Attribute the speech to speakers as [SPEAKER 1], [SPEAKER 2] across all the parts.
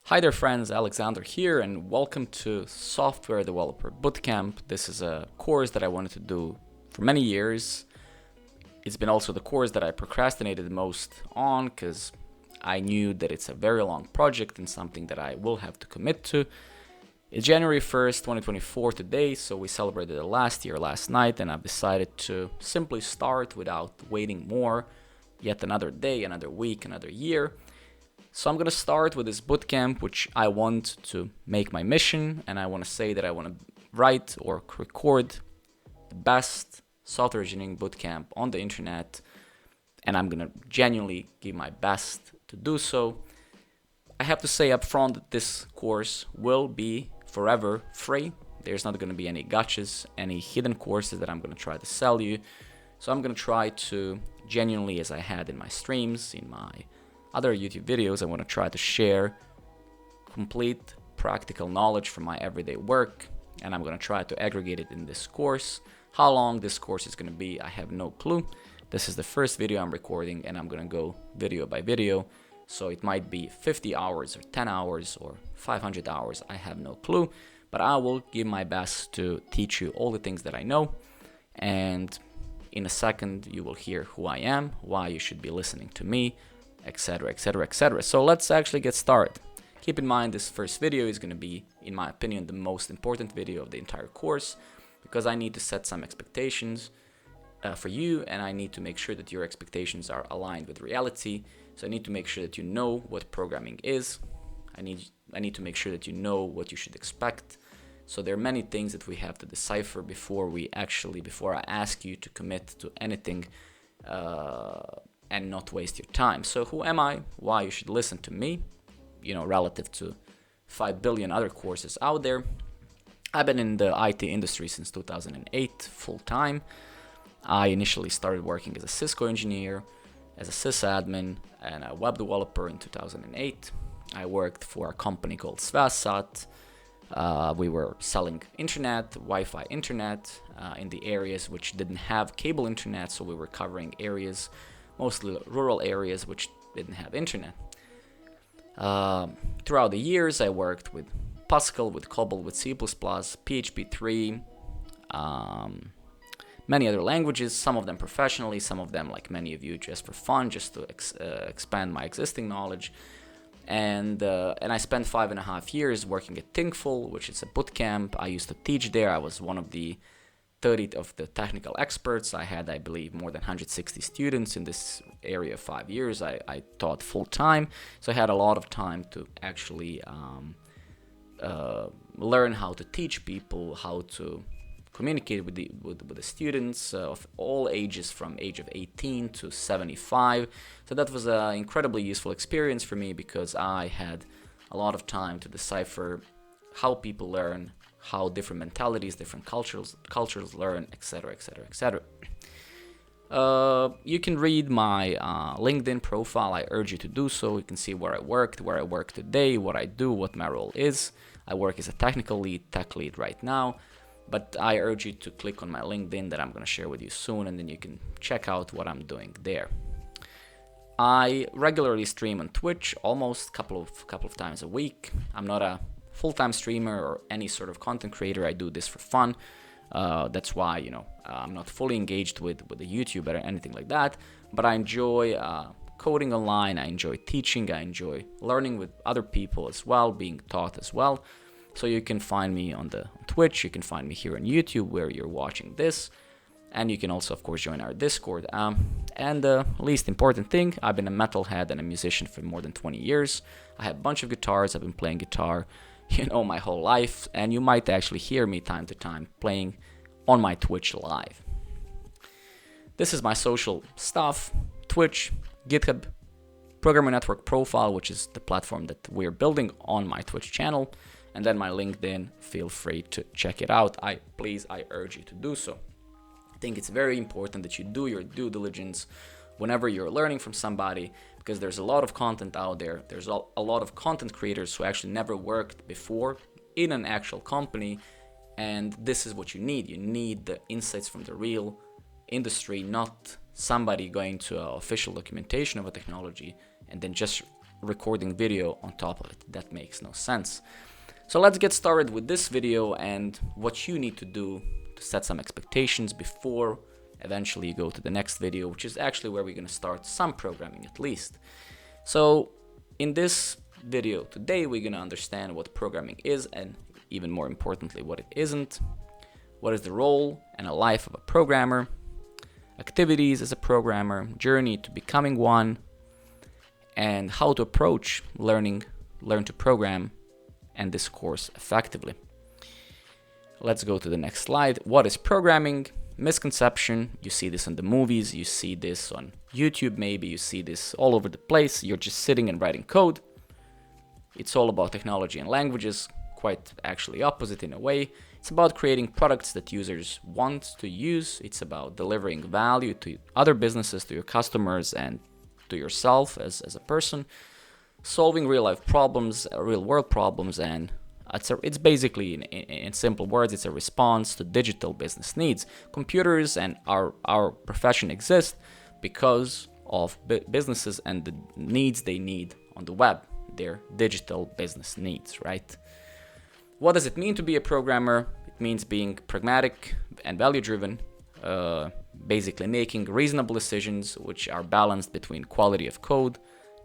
[SPEAKER 1] Hi there friends, Alexander here and welcome to Software Developer Bootcamp. This is a course that I wanted to do for many years. It's been also the course that I procrastinated the most on because I knew that it's a very long project and something that I will have to commit to. It's January 1st, 2024 today, so we celebrated the last year last night and I've decided to simply start without waiting more, yet another day, another week, another year. So I'm going to start with this bootcamp, which I want to make my mission, and I want to say that I want to write or record the best software engineering bootcamp on the internet, and I'm going to genuinely give my best to do so. I have to say up front that this course will be forever free. There's not going to be any gotchas, any hidden courses that I'm going to try to sell you. So I'm going to try to genuinely, as I had in my streams, in my other YouTube videos, I want to try to share complete practical knowledge from my everyday work, and I'm going to try to aggregate it in this course. How long this course is going to be, I have no clue. This is the first video I'm recording, and I'm going to go video by video, so it might be 50 hours or 10 hours or 500 hours, I have no clue, but I will give my best to teach you all the things that I know, and in a second you will hear who I am, why you should be listening to me, etc, etc, etc. So let's actually get started. Keep in mind this first video is going to be, in my opinion, the most important video of the entire course, because I need to set some expectations for you, and I need to make sure that your expectations are aligned with reality. So I need to make sure that you know what programming is. I need to make sure that you know what you should expect. So there are many things that we have to decipher before I ask you to commit to anything and not waste your time. So who am I? Why you should listen to me, relative to 5 billion other courses out there. I've been in the IT industry since 2008 full time. I initially started working as a Cisco engineer, as a sysadmin, and a web developer in 2008. I worked for a company called Svasat. We were selling internet, Wi-Fi internet in the areas which didn't have cable internet, so we were covering areas, mostly rural areas, which didn't have internet. Throughout the years, I worked with Pascal, with COBOL, with C++, PHP 3, many other languages, some of them professionally, some of them, like many of you, just for fun, just to expand my existing knowledge. And I spent 5.5 years working at Thinkful, which is a bootcamp. I used to teach there. I was one of the 30 of the technical experts. I had, I believe, more than 160 students in this area of 5 years. I taught full time, so I had a lot of time to actually learn how to teach people, how to communicate with the students of all ages, from age of 18 to 75. So that was an incredibly useful experience for me, because I had a lot of time to decipher how people learn, how different mentalities, different cultures learn, etc, etc, etc. You can read my LinkedIn profile. I urge you to do so. You can see where I work today, what I do, what my role is. I work as a technical lead, tech lead right now, but I urge you to click on my LinkedIn that I'm going to share with you soon, and then you can check out what I'm doing there. I regularly stream on Twitch, almost couple of times a week. I'm not a full-time streamer or any sort of content creator. I do this for fun. That's why I'm not fully engaged with the YouTube or anything like that, but I enjoy coding online. I enjoy teaching. I enjoy learning with other people as well, being taught as well. So you can find me on the Twitch. You can find me here on YouTube where you're watching this, and you can also, of course, join our Discord. And the least important thing, I've been a metalhead and a musician for more than 20 years. I have a bunch of guitars. I've been playing guitar my whole life, and you might actually hear me time to time playing on my Twitch live. This is my social stuff: Twitch, GitHub, Programmer Network profile, which is the platform that we're building on my Twitch channel, and then my LinkedIn. Feel free to check it out. I urge you to do so. I think it's very important that you do your due diligence whenever you're learning from somebody, because there's a lot of content out there. There's a lot of content creators who actually never worked before in an actual company, and this is what you need. You need the insights from the real industry, not somebody going to official documentation of a technology and then just recording video on top of it. That makes no sense. So let's get started with this video and what you need to do to set some expectations before eventually you go to the next video, which is actually where we're going to start some programming at least. So in this video today, we're going to understand what programming is, and even more importantly, what it isn't. What is the role and a life of a programmer, activities as a programmer, journey to becoming one, and how to approach learn to program and this course effectively. Let's go to the next slide. What is programming? Misconception. You see this in the movies, you see this on YouTube, maybe you see this all over the place. You're just sitting and writing code. It's all about technology and languages, quite actually opposite in a way. It's about creating products that users want to use. It's about delivering value to other businesses, to your customers, and to yourself as a person. Solving real life problems, real world problems, and it's basically, in simple words, it's a response to digital business needs. Computers and our profession exist because of businesses and the needs they need on the web, their digital business needs, right? What does it mean to be a programmer? It means being pragmatic and value-driven, basically making reasonable decisions which are balanced between quality of code,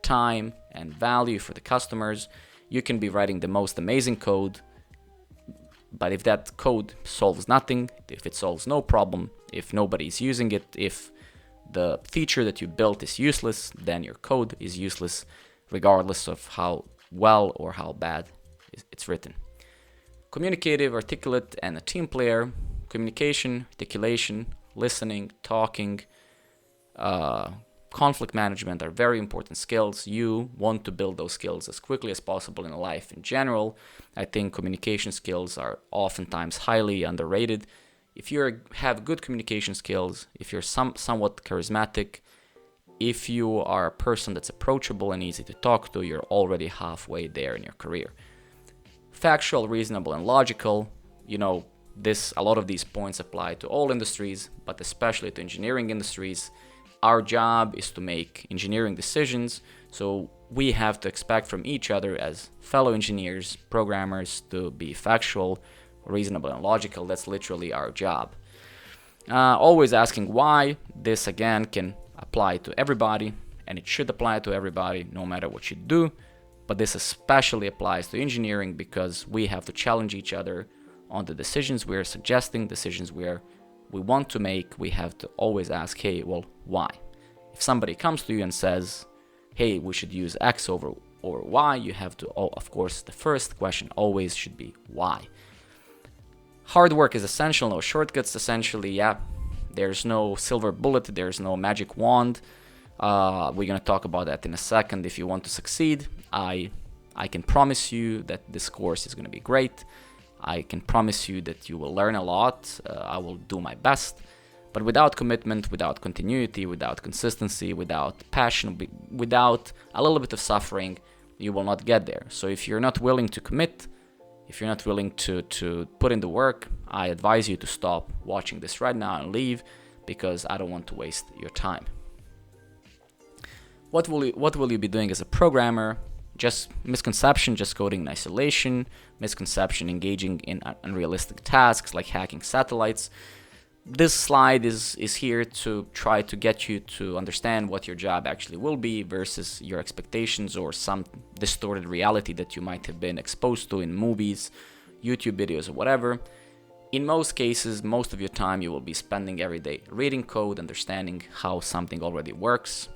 [SPEAKER 1] time, and value for the customers. You can be writing the most amazing code, but if that code solves nothing, if it solves no problem, if nobody's using it, if the feature that you built is useless, then your code is useless, regardless of how well or how bad it's written. Communicative, articulate, and a team player. Communication, articulation, listening, talking, conflict management are very important skills. You want to build those skills as quickly as possible in life in general. I think communication skills are oftentimes highly underrated. If you have good communication skills, if you're somewhat charismatic, if you are a person that's approachable and easy to talk to, you're already halfway there in your career. Factual, reasonable, and logical. A lot of these points apply to all industries, but especially to engineering industries. Our job is to make engineering decisions, so we have to expect from each other as fellow engineers, programmers, to be factual, reasonable, and logical. That's literally our job. Always asking why. This again can apply to everybody, and it should apply to everybody no matter what you do, but this especially applies to engineering because we have to challenge each other on the decisions we're suggesting, decisions we want to make. We have to always ask, hey, well, why? If somebody comes to you and says, hey, we should use X over Y, you have to, of course, the first question always should be why. Hard work is essential, no shortcuts, essentially. There's no silver bullet, there's no magic wand. We're going to talk about that in a second. If you want to succeed, I can promise you that this course is going to be great. I can promise you that you will learn a lot. I will do my best. But without commitment, without continuity, without consistency, without passion, without a little bit of suffering, you will not get there. So if you're not willing to commit, if you're not willing to put in the work, I advise you to stop watching this right now and leave, because I don't want to waste your time. What will you be doing as a programmer? Just misconception, just coding in isolation. Misconception, engaging in unrealistic tasks like hacking satellites. This slide is here to try to get you to understand what your job actually will be versus your expectations or some distorted reality that you might have been exposed to in movies, YouTube videos, or whatever. In most cases, most of your time you will be spending every day reading code, understanding how something already works.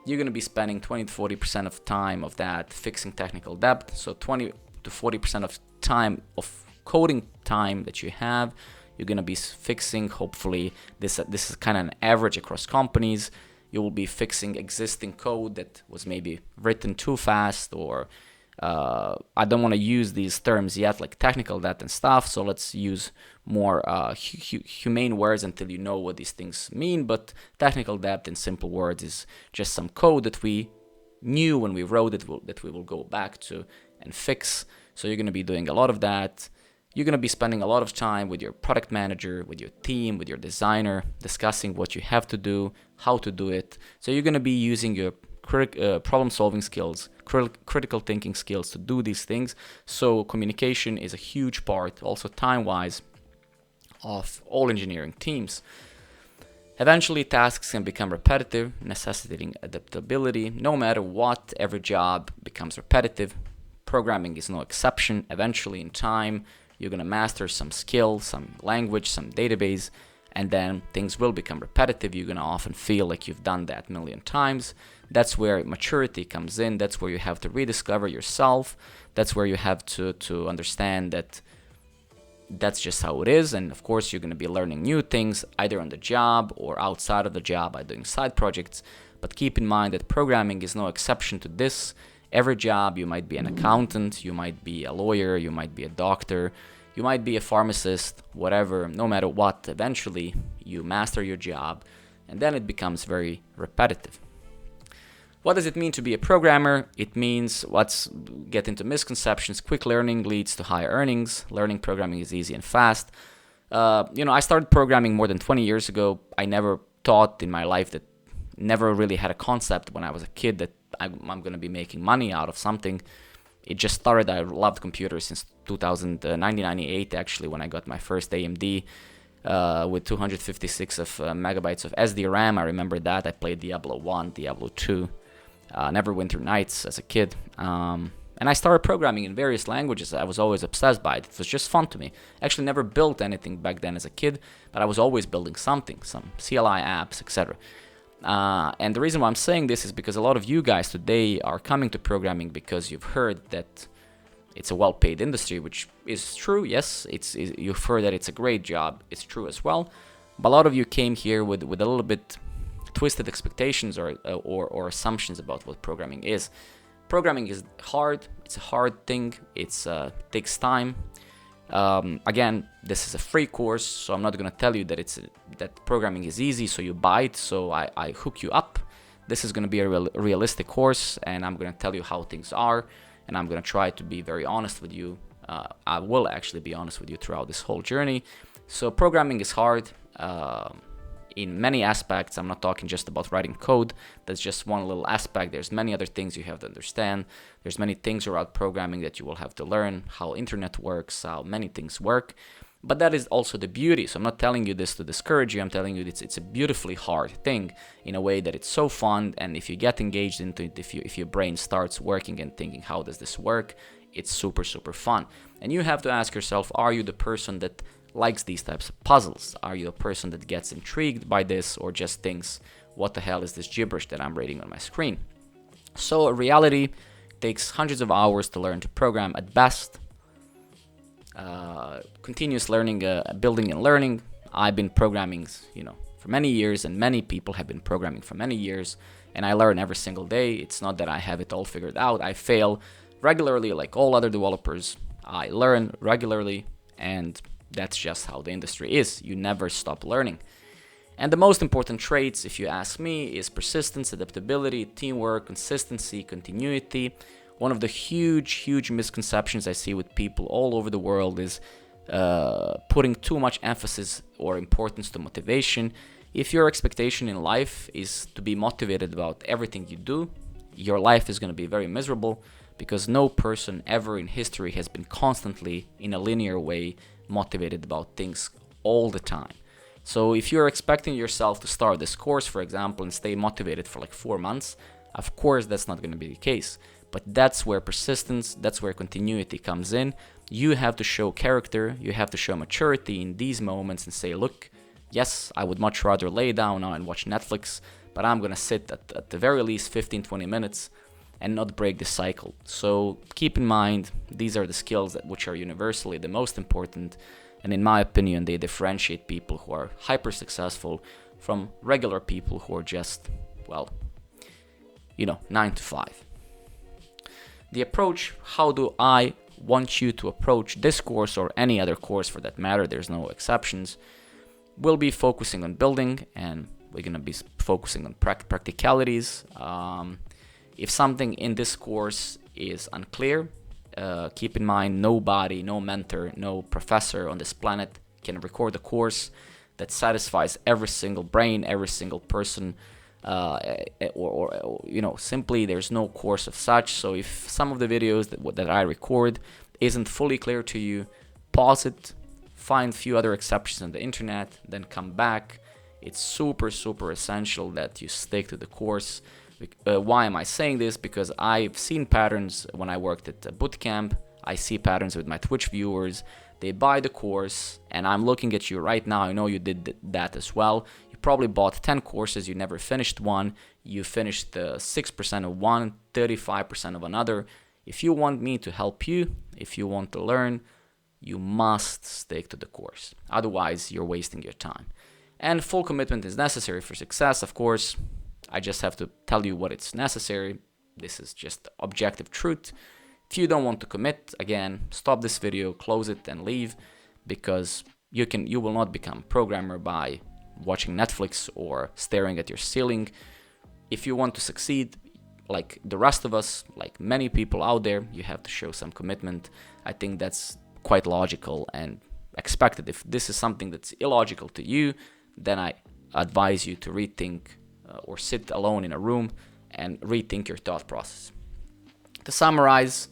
[SPEAKER 1] You're going to be spending 20 to 40% of time of that fixing technical debt. So 20 to 40% of time of coding time that you have, you're going to be fixing, hopefully, this is kind of an average across companies. You will be fixing existing code that was maybe written too fast, or I don't want to use these terms yet, like technical debt and stuff. So let's use more humane words until you know what these things mean. But technical debt, in simple words, is just some code that we knew when we wrote it that we will go back to and fix. So you're going to be doing a lot of that. You're going to be spending a lot of time with your product manager, with your team, with your designer, discussing what you have to do, how to do it. So you're going to be using your problem-solving skills critical thinking skills to do these things. So communication is a huge part, also time-wise, of all engineering teams. Eventually, tasks can become repetitive, necessitating adaptability. No matter what, every job becomes repetitive. Programming is no exception. Eventually, in time, you're going to master some skill, some language, some database, and then things will become repetitive. You're going to often feel like you've done that a million times. That's where maturity comes in. That's where you have to rediscover yourself. That's where you have to understand that that's just how it is. And of course, you're going to be learning new things either on the job or outside of the job by doing side projects. But keep in mind that programming is no exception to this. Every job, you might be an accountant, you might be a lawyer, you might be a doctor, you might be a pharmacist, whatever. No matter what, eventually you master your job and then it becomes very repetitive. What does it mean to be a programmer? It means, let's get into misconceptions. Quick learning leads to higher earnings. Learning programming is easy and fast. I started programming more than 20 years ago. I never thought in my life that, never really had a concept when I was a kid that I'm going to be making money out of something. It just started. I loved computers since 1998, actually, when I got my first AMD with 256 megabytes of SD RAM. I remember that. I played Diablo 1, Diablo 2. Neverwinter Nights as a kid. And I started programming in various languages. I was always obsessed by it. It was just fun to me. Actually never built anything back then as a kid, but I was always building something, some CLI apps, etc. And the reason why I'm saying this is because a lot of you guys today are coming to programming because you've heard that it's a well-paid industry, which is true. Yes, you've heard that it's a great job. It's true as well. But a lot of you came here with a little bit twisted expectations or assumptions about what programming is. Programming is hard. It's a hard thing. It takes time. Again, this is a free course, so I'm not going to tell you that programming is easy, so you buy it, so I hook you up. This is going to be a realistic course, and I'm going to tell you how things are, and I'm going to try to be very honest with you. I will actually be honest with you throughout this whole journey. So programming is hard. In many aspects. I'm not talking just about writing code. That's just one little aspect. There's many other things you have to understand. There's many things around programming that you will have to learn, how internet works, how many things work. But that is also the beauty. So I'm not telling you this to discourage you. I'm telling you it's a beautifully hard thing in a way that it's so fun. And if you get engaged into it, if your brain starts working and thinking, how does this work? It's super, super fun. And you have to ask yourself, are you the person that likes these types of puzzles? Are you a person that gets intrigued by this or just thinks, what the hell is this gibberish that I'm reading on my screen? So in reality, it takes hundreds of hours to learn to program at best. Continuous learning, building and learning. I've been programming, for many years, and many people have been programming for many years, and I learn every single day. It's not that I have it all figured out. I fail regularly like all other developers. I learn regularly, and that's just how the industry is. You never stop learning. And the most important traits, if you ask me, is persistence, adaptability, teamwork, consistency, continuity. One of the huge misconceptions I see with people all over the world is putting too much emphasis or importance to motivation. If your expectation in life is to be motivated about everything you do, your life is going to be very miserable, because no person ever in history has been constantly, in a linear way, motivated about things all the time. So if you're expecting yourself to start this course, for example, and stay motivated for like 4 months, of course that's not going to be the case. But that's where persistence, that's where continuity comes in. You have to show character, you have to show maturity in these moments and say, look, yes, I would much rather lay down now and watch Netflix, but I'm going to sit at the very least 15-20 minutes and not break the cycle. So keep in mind, these are the skills which are universally the most important, and in my opinion, they differentiate people who are hyper successful from regular people who are just, 9 to 5. The approach, how do I want you to approach this course or any other course for that matter, there's no exceptions, we'll be focusing on building, and we're going to be focusing on practicalities. If something in this course is unclear, keep in mind nobody, no mentor, no professor on this planet can record a course that satisfies every single brain, every single person or simply there's no course of such. So if some of the videos that I record isn't fully clear to you, pause it, find a few other exceptions on the internet, then come back. It's super essential that you stick to the course. Why am I saying this? Because I've seen patterns when I worked at Bootcamp. I see patterns with my Twitch viewers. They buy the course, and I'm looking at you right now. I know you did that as well. You probably bought 10 courses, you never finished one. You finished 6% of one, 35% of another. If you want me to help you, if you want to learn, you must stick to the course. Otherwise, you're wasting your time. And full commitment is necessary for success, of course. I just have to tell you what it's necessary. This is just objective truth. If you don't want to commit, again, stop this video, close it, and leave, because you will not become a programmer by watching Netflix or staring at your ceiling. If you want to succeed, like the rest of us, like many people out there, you have to show some commitment. I think that's quite logical and expected. If this is something that's illogical to you, then I advise you to rethink or sit alone in a room and rethink your thought process. To summarize,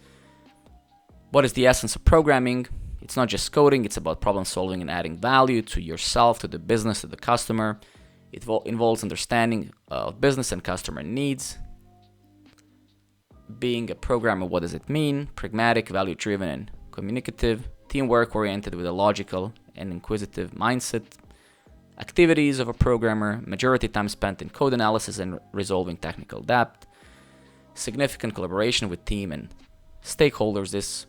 [SPEAKER 1] what is the essence of programming? It's not just coding, it's about problem solving and adding value to yourself, to the business, to the customer. It involves understanding of business and customer needs. Being a programmer, what does it mean? Pragmatic, value-driven, and communicative. Teamwork-oriented with a logical and inquisitive mindset. Activities of a programmer, majority time spent in code analysis and resolving technical debt. Significant collaboration with team and stakeholders. This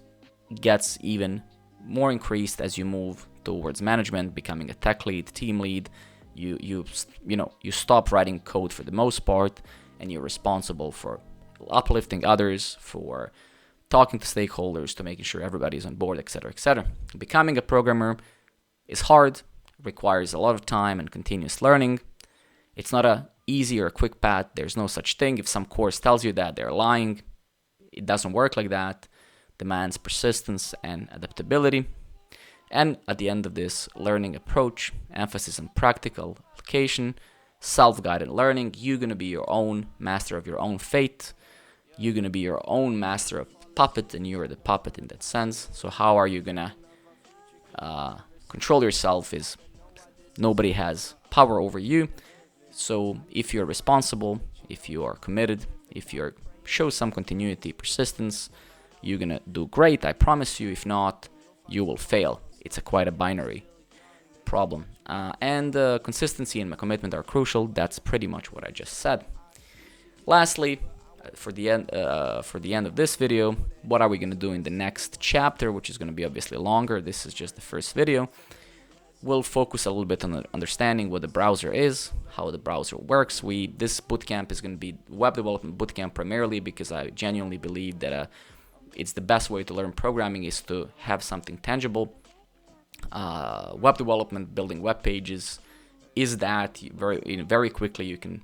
[SPEAKER 1] gets even more increased as you move towards management, becoming a tech lead, team lead. You stop writing code for the most part, and you're responsible for uplifting others, for talking to stakeholders, to making sure everybody's on board, etc., etc. Becoming a programmer is hard, requires a lot of time and continuous learning. It's not a easy or a quick path. There's no such thing. If some course tells you that, they're lying. It doesn't work like that. Demands persistence and adaptability. And at the end of this learning approach, emphasis on practical application, self-guided learning. You're going to be your own master of your own fate. You're going to be your own master of puppet, and you're the puppet in that sense. So how are you going to control yourself? Is nobody has power over you. So if you're responsible, if you are committed, if you show some continuity, persistence, you're gonna do great, I promise you. If not, you will fail. It's quite a binary problem. And consistency and commitment are crucial. That's pretty much what I just said. Lastly, for the end of this video, what are we gonna do in the next chapter, which is gonna be obviously longer. This is just the first video. We'll focus a little bit on understanding what the browser is, how the browser works. This bootcamp is going to be web development bootcamp primarily because I genuinely believe that it's the best way to learn programming is to have something tangible. Web development, building web pages, is that very quickly you can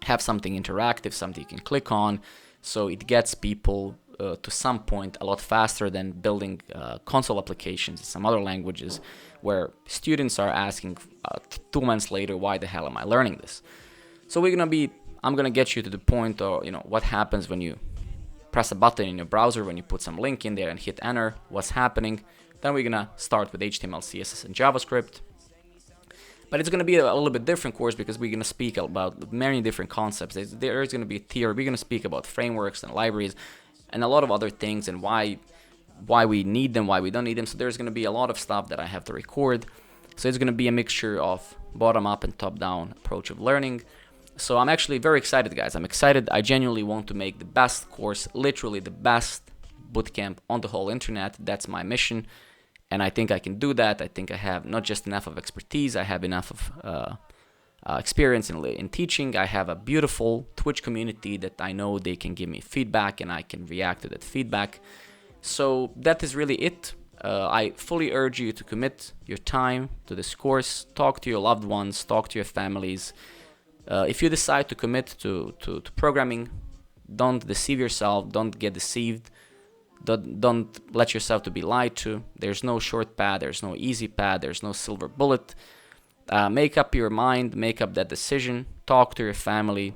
[SPEAKER 1] have something interactive, something you can click on, so it gets people to some point a lot faster than building console applications in some other languages, where students are asking 2 months later, why the hell am I learning this? So I'm gonna get you to the point of what happens when you press a button in your browser, when you put some link in there and hit enter, what's happening. Then we're gonna start with HTML, CSS, and JavaScript. But it's gonna be a little bit different course because we're gonna speak about many different concepts. There is gonna be theory. We're gonna speak about frameworks and libraries and a lot of other things, and why we need them, why we don't need them. So there's going to be a lot of stuff that I have to record. So it's going to be a mixture of bottom up and top down approach of learning. So I'm actually very excited, guys. I'm excited. I genuinely want to make the best course, literally the best bootcamp on the whole internet. That's my mission, and I think I can do that. I think I have not just enough of expertise, I have enough of experience in teaching. I have a beautiful Twitch community that I know they can give me feedback, and I can react to that feedback. So that is really it. I fully urge you to commit your time to this course. Talk to your loved ones, talk to your families. If you decide to commit to programming, don't deceive yourself, don't get deceived, don't let yourself to be lied to. There's no short path, there's no easy path, there's no silver bullet. Make up your mind, make up that decision. talk to your family.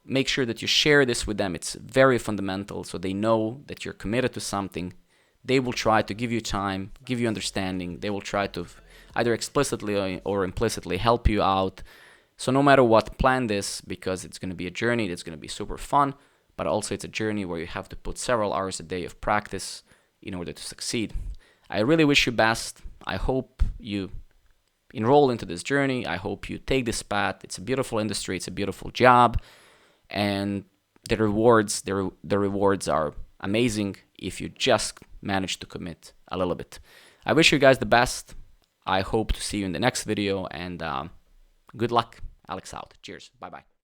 [SPEAKER 1] Make sure that you share this with them. It's very fundamental, so they know that you're committed to something. They will try to give you time, give you understanding. They will try to either explicitly or implicitly help you out. So no matter what, plan this, because it's going to be a journey that's going to be super fun, but also it's a journey where you have to put several hours a day of practice in order to succeed. I really wish you best. I hope you enroll into this journey. I hope you take this path. It's a beautiful industry. It's a beautiful job. And the rewards are amazing if you just manage to commit a little bit. I wish you guys the best. I hope to see you in the next video, and good luck. Alex out. Cheers. Bye-bye.